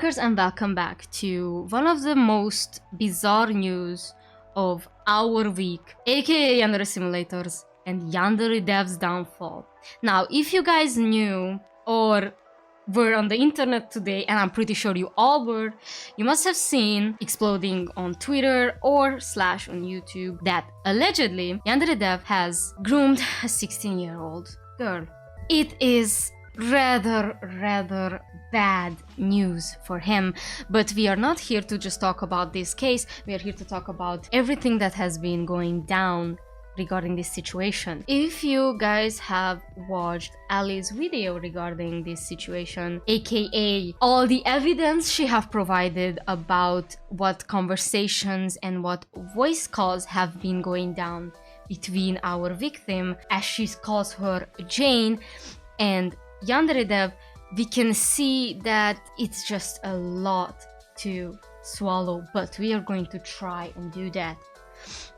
Lurkers, and welcome back to one of the most bizarre news of our week, aka Yandere Simulators and Yandere Dev's downfall. Now, if you guys knew or were on the internet today, and I'm pretty sure you all were, you must have seen exploding on Twitter or slash on YouTube that allegedly Yandere Dev has groomed a 16-year-old girl. It is rather bad news for him, but we are not here to just talk about this case. We are here to talk about everything that has been going down regarding this situation. If you guys have watched Ali's video regarding this situation, aka all the evidence she have provided about what conversations and what voice calls have been going down between our victim, as she calls her Jane, and Yandere Dev, we can see that it's just a lot to swallow, but we are going to try and do that.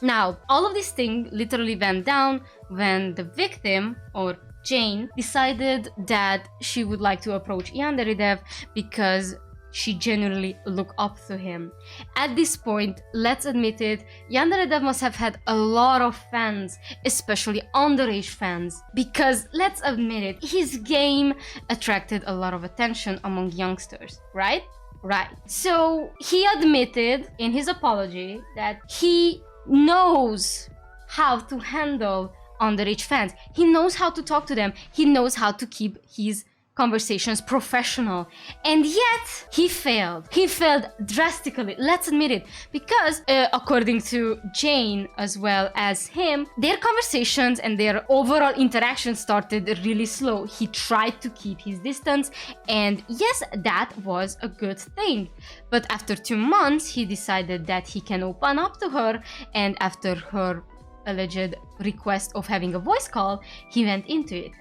Now, all of this thing literally went down when the victim, or Jane, decided that she would like to approach Yandere Dev because she genuinely looked up to him. At this point, let's admit it, Yandere Dev must have had a lot of fans, especially underage fans, because let's admit it, his game attracted a lot of attention among youngsters, right? Right. So he admitted in his apology that he knows how to handle underage fans. He knows how to talk to them. He knows how to keep his conversations professional, and yet he failed. He failed drastically, let's admit it, because according to Jane as well as him, their conversations and their overall interaction started really slow. He tried to keep his distance, and yes, that was a good thing, but after 2 months he decided that he can open up to her, and after her alleged request of having a voice call, he went into it,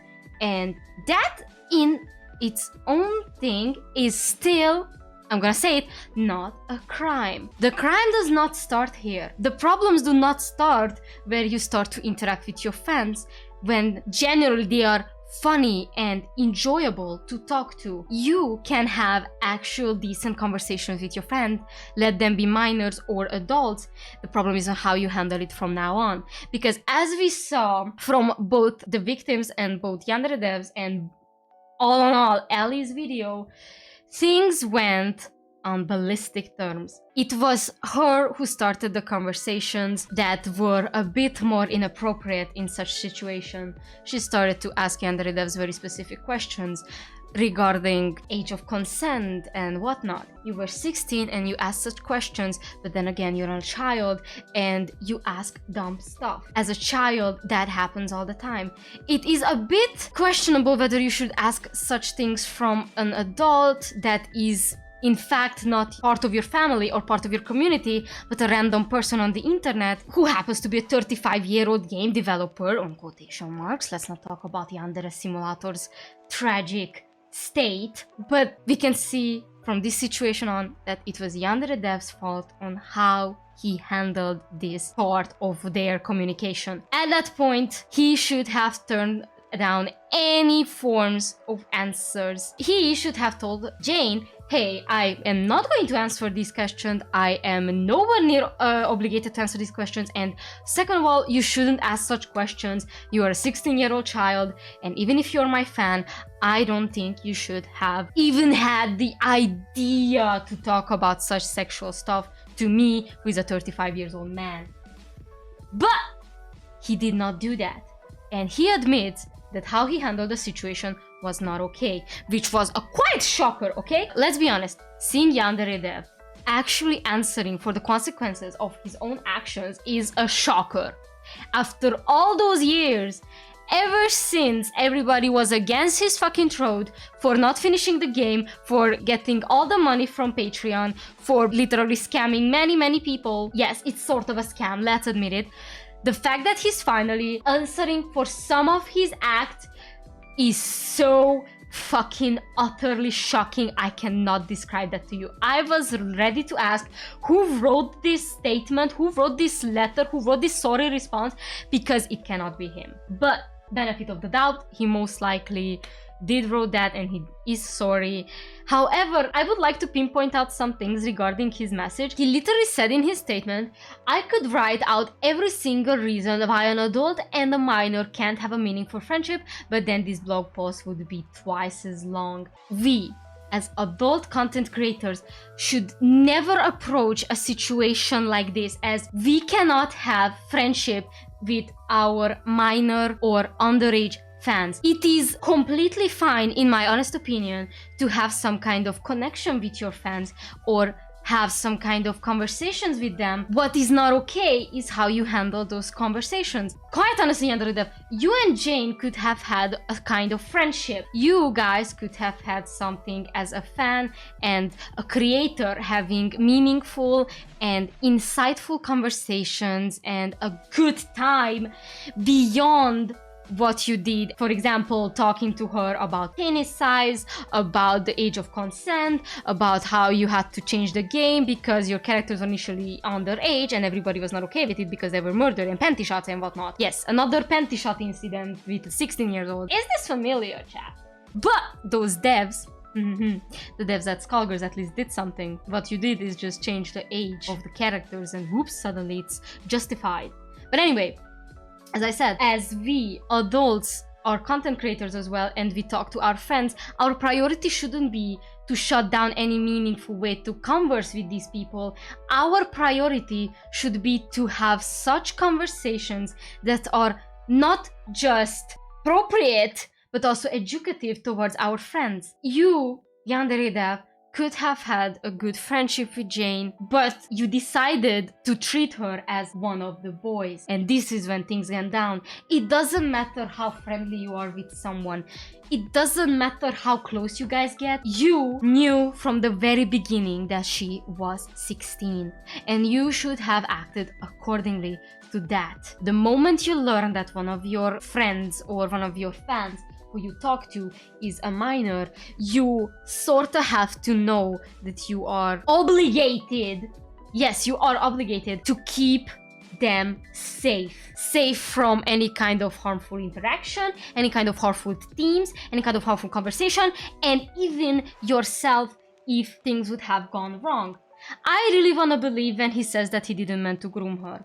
and that in its own thing is still, I'm gonna say it, not a crime. The crime does not start here. The problems do not start where you start to interact with your fans when generally they are funny and enjoyable to talk to. You can have actual decent conversations with your fans, let them be minors or adults. The problem is on how you handle it from now on, because as we saw from both the victims and both Yandere Devs and all in all Ali's video, things went on ballistic terms. It was her who started the conversations that were a bit more inappropriate in such situation. She started to ask Yandere Devs very specific questions regarding age of consent and whatnot. You were 16 and you asked such questions, but then again, you're a child and you ask dumb stuff. As a child, that happens all the time. It is a bit questionable whether you should ask such things from an adult that is in fact not part of your family or part of your community, but a random person on the internet who happens to be a 35-year-old game developer, on quotation marks. Let's not talk about Yandere Simulator's tragic state, but we can see from this situation on that it was Yandere Dev's fault on how he handled this part of their communication. At that point, he should have turned down any forms of answers. He should have told Jane, hey, I am not going to answer these questions. I am nowhere near obligated to answer these questions. And second of all, you shouldn't ask such questions. You are a 16-year-old child. And even if you're my fan, I don't think you should have even had the idea to talk about such sexual stuff to me, who is a 35-year-old man. But he did not do that. And he admits that how he handled the situation was not okay, which was a quite shocker, okay? Let's be honest, seeing Yandere Dev actually answering for the consequences of his own actions is a shocker. After all those years, ever since everybody was against his fucking throat for not finishing the game, for getting all the money from Patreon, for literally scamming many people. Yes, it's sort of a scam, let's admit it. The fact that he's finally answering for some of his act is so fucking utterly shocking. I cannot describe that to you. I was ready to ask who wrote this statement, who wrote this letter, who wrote this sorry response, because it cannot be him. But benefit of the doubt, he most likely did wrote that and he is sorry. However, I would like to pinpoint out some things regarding his message. He literally said in his statement, I could write out every single reason why an adult and a minor can't have a meaningful friendship, but then this blog post would be twice as long. We, as adult content creators, should never approach a situation like this, as we cannot have friendship with our minor or underage fans. It is completely fine, in my honest opinion, to have some kind of connection with your fans or have some kind of conversations with them. What is not okay is how you handle those conversations. Quite honestly, Yandere Dev, you and Jane could have had a kind of friendship. You guys could have had something as a fan and a creator, having meaningful and insightful conversations and a good time beyond what you did. For example, talking to her about penis size, about the age of consent, about how you had to change the game because your characters were initially underage and everybody was not okay with it because they were murdered and panty shots and whatnot. Yes, another panty shot incident with a 16 years old. Is this familiar, chat? But those devs, the devs at Skullgirls at least did something. What you did is just change the age of the characters and whoops, suddenly it's justified. But anyway, as I said, as we adults are content creators as well and we talk to our friends, our priority shouldn't be to shut down any meaningful way to converse with these people. Our priority should be to have such conversations that are not just appropriate but also educative towards our friends. You, Yandere Dev, could have had a good friendship with Jane, but you decided to treat her as one of the boys. And this is when things went down. It doesn't matter how friendly you are with someone. It doesn't matter how close you guys get. You knew from the very beginning that she was 16, and you should have acted accordingly to that. The moment you learn that one of your friends or one of your fans who you talk to is a minor, you sort of have to know that you are obligated, yes, you are obligated to keep them safe from any kind of harmful interaction, any kind of harmful themes, any kind of harmful conversation, and even yourself if things would have gone wrong. I really want to believe when he says that he didn't mean to groom her.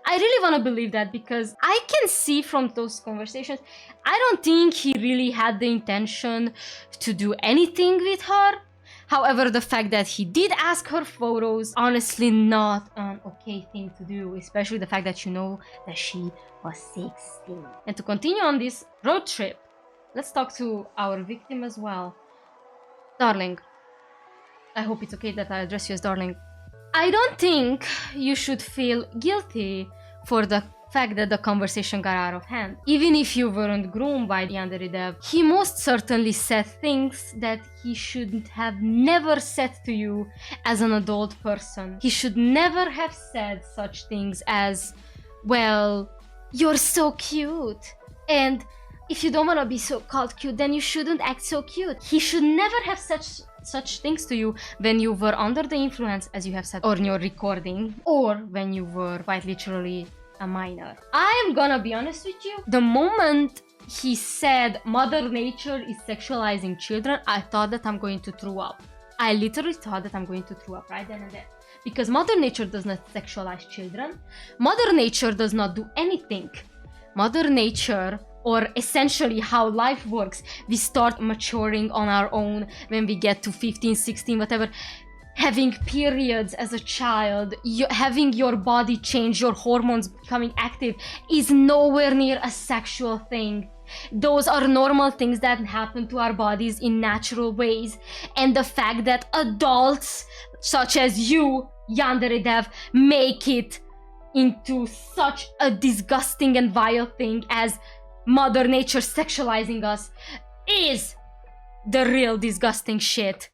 I really want to believe that because I can see from those conversations, I don't think he really had the intention to do anything with her. However, the fact that he did ask her photos, honestly not an okay thing to do, especially the fact that you know that she was 16. And to continue on this road trip, let's talk to our victim as well. Darling, I hope it's okay that I address you as darling. I don't think you should feel guilty for the fact that the conversation got out of hand. Even if you weren't groomed by Yandere Dev, he most certainly said things that he should have never said to you as an adult person. He should never have said such things as, well, you're so cute, and if you don't want to be so called cute, then you shouldn't act so cute. He should never have such things to you when you were under the influence, as you have said, or in your recording, or when you were quite literally a minor. I am gonna be honest with you, the moment he said Mother Nature is sexualizing children, I thought that I'm going to throw up. I literally thought that I'm going to throw up right then and there. Because Mother Nature does not sexualize children. Mother Nature does not do anything. Mother Nature, or essentially how life works, we start maturing on our own when we get to 15, 16, whatever. Having periods as a child, having your body change, your hormones becoming active is nowhere near a sexual thing. Those are normal things that happen to our bodies in natural ways. And the fact that adults such as you, Yandere Dev, make it into such a disgusting and vile thing as Mother Nature sexualizing us is the real disgusting shit.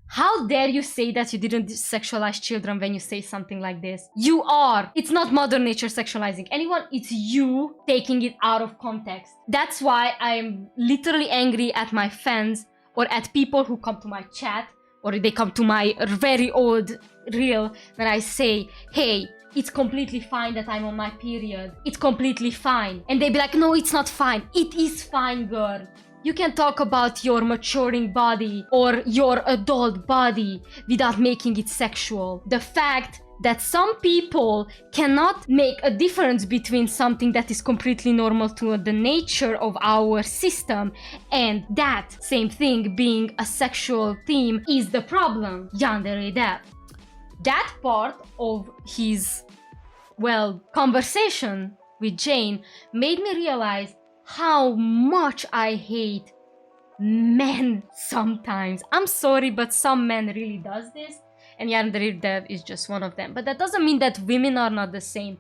How dare you say that you didn't sexualize children when you say something like this? You are. It's not Mother Nature sexualizing anyone, it's you taking it out of context. That's why I'm literally angry at my fans or at people who come to my chat or they come to my very old reel when I say, hey, it's completely fine that I'm on my period. It's completely fine. And they be like, no, it's not fine. It is fine, girl. You can talk about your maturing body or your adult body without making it sexual. The fact that some people cannot make a difference between something that is completely normal to the nature of our system and that same thing being a sexual theme is the problem. Yandere Dev. That part of his, well, conversation with Jane made me realize how much I hate men sometimes. I'm sorry, but some men really does this, and Yandere Dev is just one of them. But that doesn't mean that women are not the same.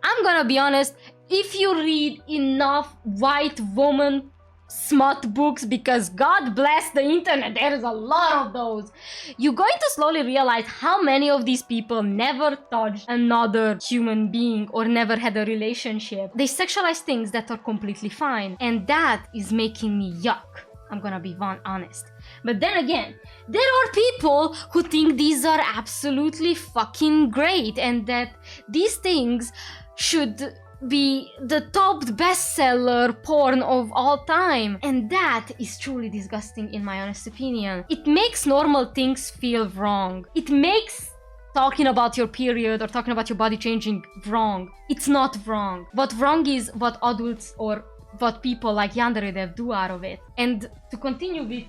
I'm gonna be honest, if you read enough white woman smut books, because God bless the internet, there is a lot of those, you're going to slowly realize how many of these people never touched another human being or never had a relationship. They sexualize things that are completely fine, and that is making me yuck. I'm gonna be honest. But then again, there are people who think these are absolutely fucking great and that these things should be the top bestseller porn of all time, and that is truly disgusting in my honest opinion. It makes normal things feel wrong. It makes talking about your period or talking about your body changing wrong. It's not wrong. What wrong is what adults or what people like Yandere Dev do out of it. And to continue with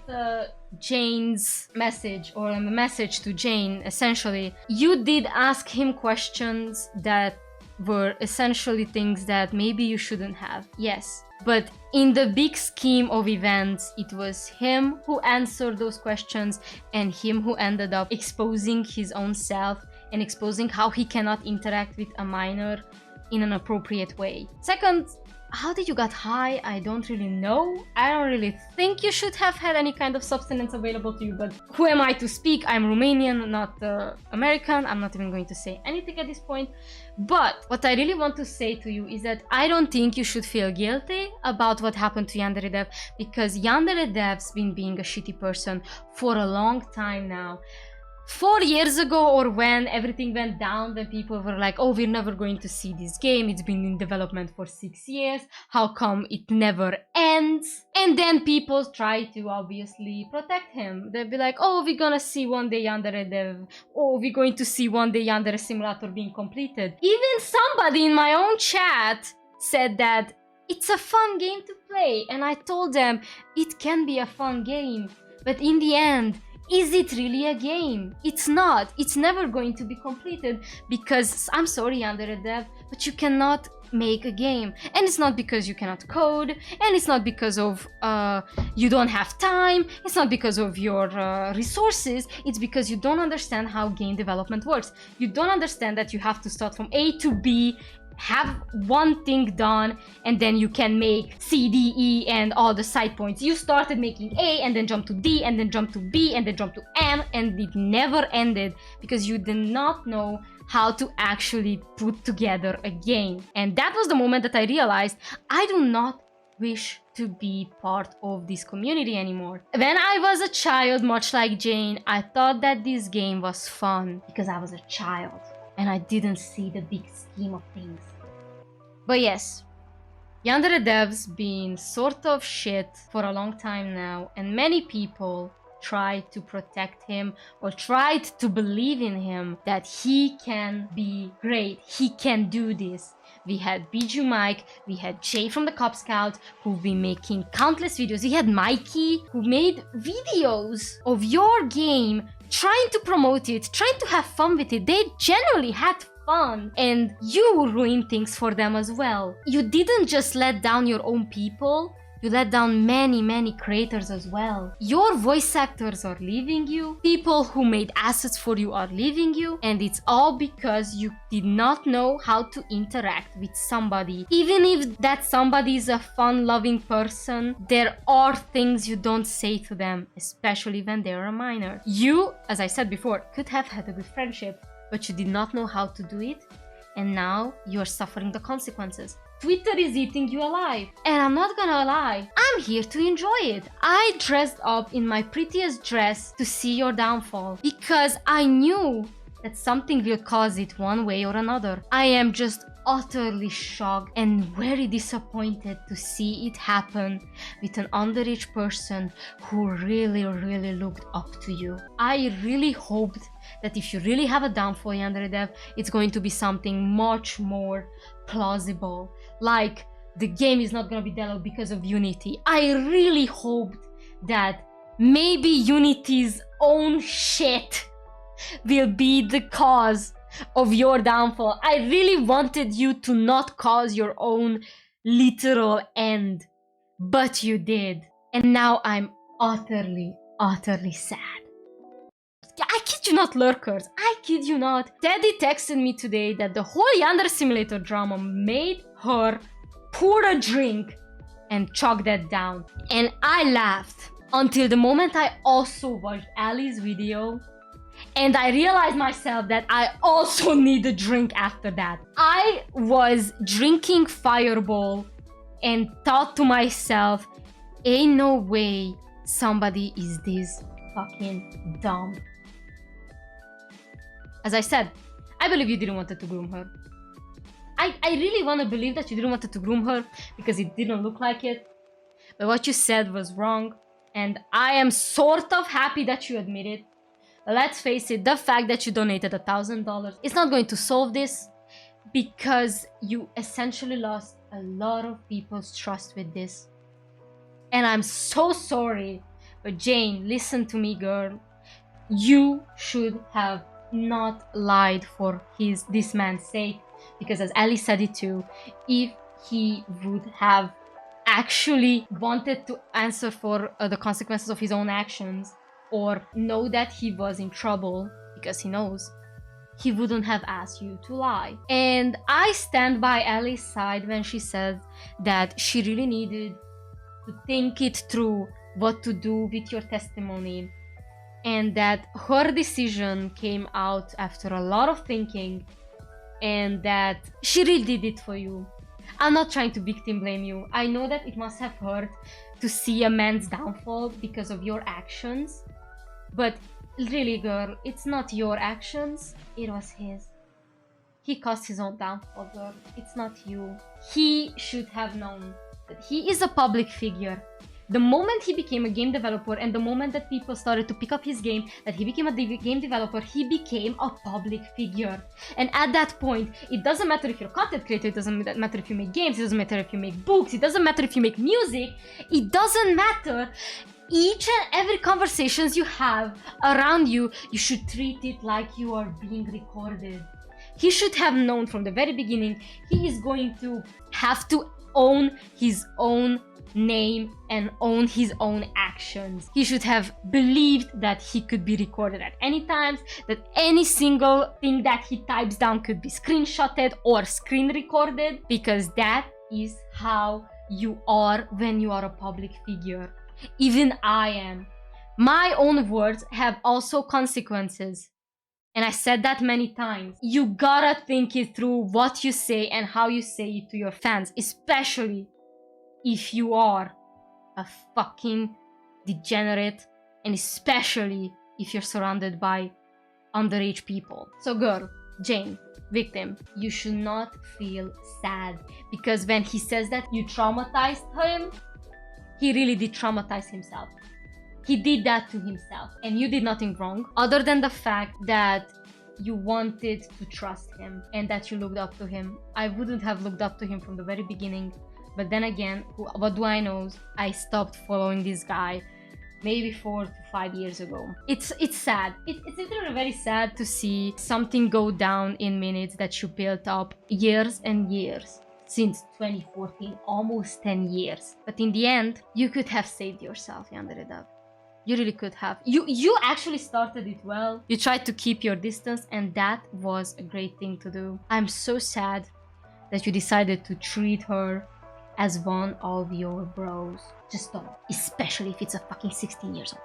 Jane's message, or a message to Jane, essentially, you did ask him questions that were essentially things that maybe you shouldn't have. Yes. But in the big scheme of events, it was him who answered those questions and him who ended up exposing his own self and exposing how he cannot interact with a minor in an appropriate way. Second, how did you get high? I don't really know. I don't really think you should have had any kind of substance available to you, but who am I to speak? I'm Romanian, not American. I'm not even going to say anything at this point. But what I really want to say to you is that I don't think you should feel guilty about what happened to Yandere Dev, because Yandere Dev's been being a shitty person for a long time now. 4 years ago, or when everything went down, when people were like, oh, we're never going to see this game, it's been in development for 6 years, how come it never ends? And then people try to obviously protect him. They'll be like, oh, we're gonna see one day Yandere Dev, oh, we're going to see one day Yandere Simulator being completed. Even somebody in my own chat said that it's a fun game to play, and I told them it can be a fun game, but in the end, is it really a game? It's not. It's never going to be completed because, I'm sorry, Yandere Dev, but you cannot make a game. And it's not because you cannot code, and it's not because of you don't have time, it's not because of your resources, it's because you don't understand how game development works. You don't understand that you have to start from A to B, have one thing done, and then you can make C, D, E, and all the side points. You started making A, and then jump to D, and then jump to B, and then jump to M, and it never ended because you did not know how to actually put together a game. And that was the moment that I realized I do not wish to be part of this community anymore. When I was a child, much like Jane, I thought that this game was fun because I was a child and I didn't see the big scheme of things. But yes, Yandere Dev's been sort of shit for a long time now, and many people tried to protect him or tried to believe in him that he can be great, he can do this. We had Biju Mike, we had Jay from the Cub Scouts who've been making countless videos. We had Mikey who made videos of your game, trying to promote it, trying to have fun with it. They genuinely had fun, and you ruined things for them as well. You didn't just let down your own people, you let down many creators as well. Your voice actors are leaving you, people who made assets for you are leaving you, and it's all because you did not know how to interact with somebody. Even if that somebody is a fun-loving person, there are things you don't say to them, especially when they're a minor. You, as I said before, could have had a good friendship, but you did not know how to do it, and now you're suffering the consequences. Twitter is eating you alive. And I'm not gonna lie, I'm here to enjoy it. I dressed up in my prettiest dress to see your downfall because I knew that something will cause it one way or another. I am just utterly shocked and very disappointed to see it happen with an underage person who really looked up to you. I really hoped that if you really have a downfall, Yandere Dev, it's going to be something much more plausible, like the game is not going to be developed because of Unity. I really hoped that maybe Unity's own shit will be the cause of your downfall. I really wanted you to not cause your own literal end, but you did. And now I'm utterly sad. I kid you not, lurkers. I kid you not. Teddy texted me today that the whole Yandere Simulator drama made her pour a drink and chug that down. And I laughed until the moment I also watched Ali's video and I realized myself that I also need a drink after that. I was drinking Fireball and thought to myself, ain't no way somebody is this fucking dumb. As I said, I believe you didn't want to groom her. I really want to believe that you didn't want to groom her because it didn't look like it. But what you said was wrong. And I am sort of happy that you admit it. But let's face it, the fact that you donated $1,000 is not going to solve this because you essentially lost a lot of people's trust with this. And I'm so sorry. But Jane, listen to me, girl. You should have not lied for this man's sake. Because as Ali said it too, if he would have actually wanted to answer for the consequences of his own actions or know that he was in trouble, because he knows, he wouldn't have asked you to lie. And I stand by Ali's side when she said that she really needed to think it through what to do with your testimony, and that her decision came out after a lot of thinking, and that she really did it for you. I'm not trying to victim blame you. I know that it must have hurt to see a man's downfall because of your actions. But really, girl, it's not your actions, it was his. He caused his own downfall, girl. It's not you. He should have known that he is a public figure. The moment he became a game developer and the moment that people started to pick up his game, that he became a game developer, he became a public figure. And at that point, it doesn't matter if you're a content creator, it doesn't matter if you make games, it doesn't matter if you make books, it doesn't matter if you make music, it doesn't matter. Each and every conversations you have around you, you should treat it like you are being recorded. He should have known from the very beginning, he is going to have to own his own name and own his own actions. He should have believed that he could be recorded at any time, that any single thing that he types down could be screenshotted or screen recorded, because that is how you are when you are a public figure. Even I am. My own words have also consequences. And I said that many times. You gotta think it through what you say and how you say it to your fans, especially if you are a fucking degenerate, and especially if you're surrounded by underage people. So girl, Jane, victim, you should not feel sad, because when he says that you traumatized him, he really did traumatize himself. He did that to himself, and you did nothing wrong other than the fact that you wanted to trust him and that you looked up to him. I wouldn't have looked up to him from the very beginning. But then again, what do I know? I stopped following this guy maybe 4 to 5 years ago. It's sad. It's literally very sad to see something go down in minutes that you built up years and years. Since 2014, almost 10 years. But in the end, you could have saved yourself, Yandere Dev. You really could have. You actually started it well. You tried to keep your distance, and that was a great thing to do. I'm so sad that you decided to treat her as one of your bros. Just don't. Especially if it's a fucking 16 years old.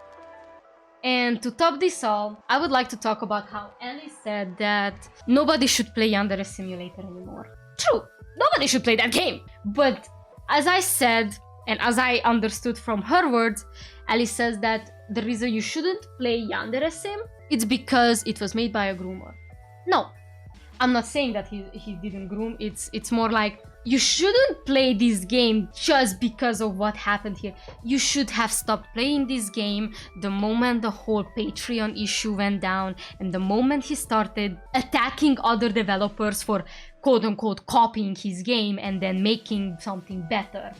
And to top this all, I would like to talk about how Ellie said that nobody should play Yandere Simulator anymore. True, nobody should play that game. But as I said, and as I understood from her words, Ellie says that the reason you shouldn't play Yandere Sim, it's because it was made by a groomer. No, I'm not saying that he didn't groom. It's more like you shouldn't play this game just because of what happened here. You should have stopped playing this game the moment the whole Patreon issue went down and the moment he started attacking other developers for quote-unquote copying his game and then making something better.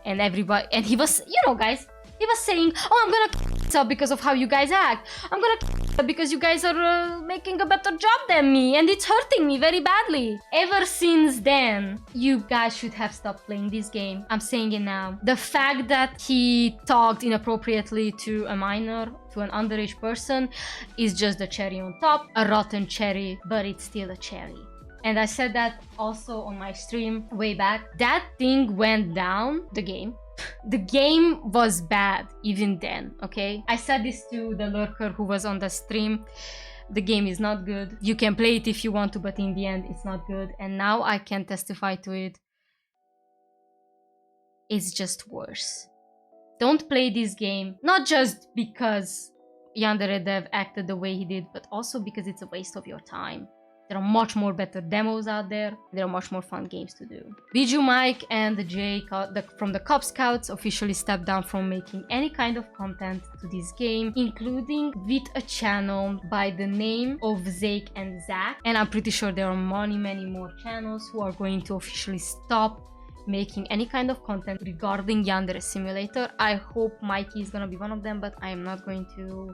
And everybody, and he was, you know, guys, he was saying, oh, I'm gonna up because of how you guys act. I'm gonna because you guys are making a better job than me and it's hurting me very badly. Ever since then, you guys should have stopped playing this game. I'm saying it now. The fact that he talked inappropriately to a minor, to an underage person, is just the cherry on top. A rotten cherry, but it's still a cherry. And I said that also on my stream way back. That thing went down, the game. The game was bad even then, okay? I said this to the lurker who was on the stream. The game is not good. You can play it if you want to, but in the end, it's not good. And now I can testify to it. It's just worse. Don't play this game, not just because Yandere Dev acted the way he did, but also because it's a waste of your time. There are much more better demos out there. There are much more fun games to do. Biju Mike and Jay from the Cub Scouts officially stepped down from making any kind of content to this game, including with a channel by the name of Zake and Zach. And I'm pretty sure there are many more channels who are going to officially stop making any kind of content regarding Yandere Simulator. I hope Mikey is gonna be one of them, but I am not going to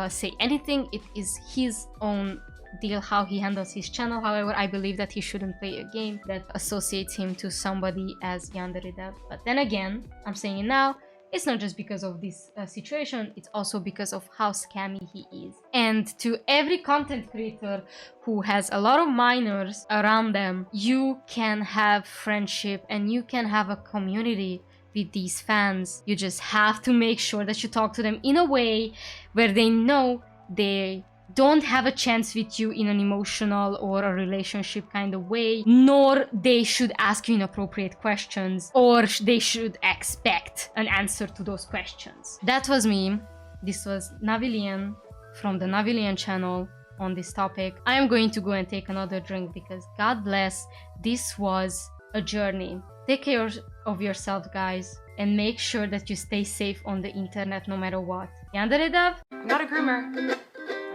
say anything. It is his own deal how he handles his channel. However, I believe that he shouldn't play a game that associates him to somebody as Yandere Dev. But then again, I'm saying it now, it's not just because of this situation, it's also because of how scammy he is. And to every content creator who has a lot of minors around them, you can have friendship and you can have a community with these fans. You just have to make sure that you talk to them in a way where they know they don't have a chance with you in an emotional or a relationship kind of way, nor they should ask you inappropriate questions, or they should expect an answer to those questions. That was me. This was Navilian from the Navilian channel on this topic. I am going to go and take another drink because God bless, this was a journey. Take care of yourself, guys, and make sure that you stay safe on the internet no matter what. Yandere Dev? I'm not a groomer.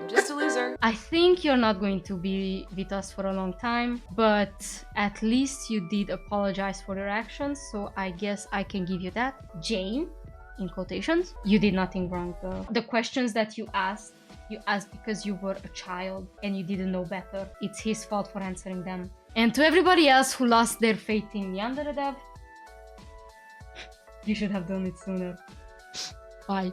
I'm just a loser. I think you're not going to be with us for a long time, but at least you did apologize for your actions, so I guess I can give you that. Jane, in quotations, you did nothing wrong, girl. The questions that you asked because you were a child and you didn't know better. It's his fault for answering them. And to everybody else who lost their faith in YandereDev, you should have done it sooner. Bye.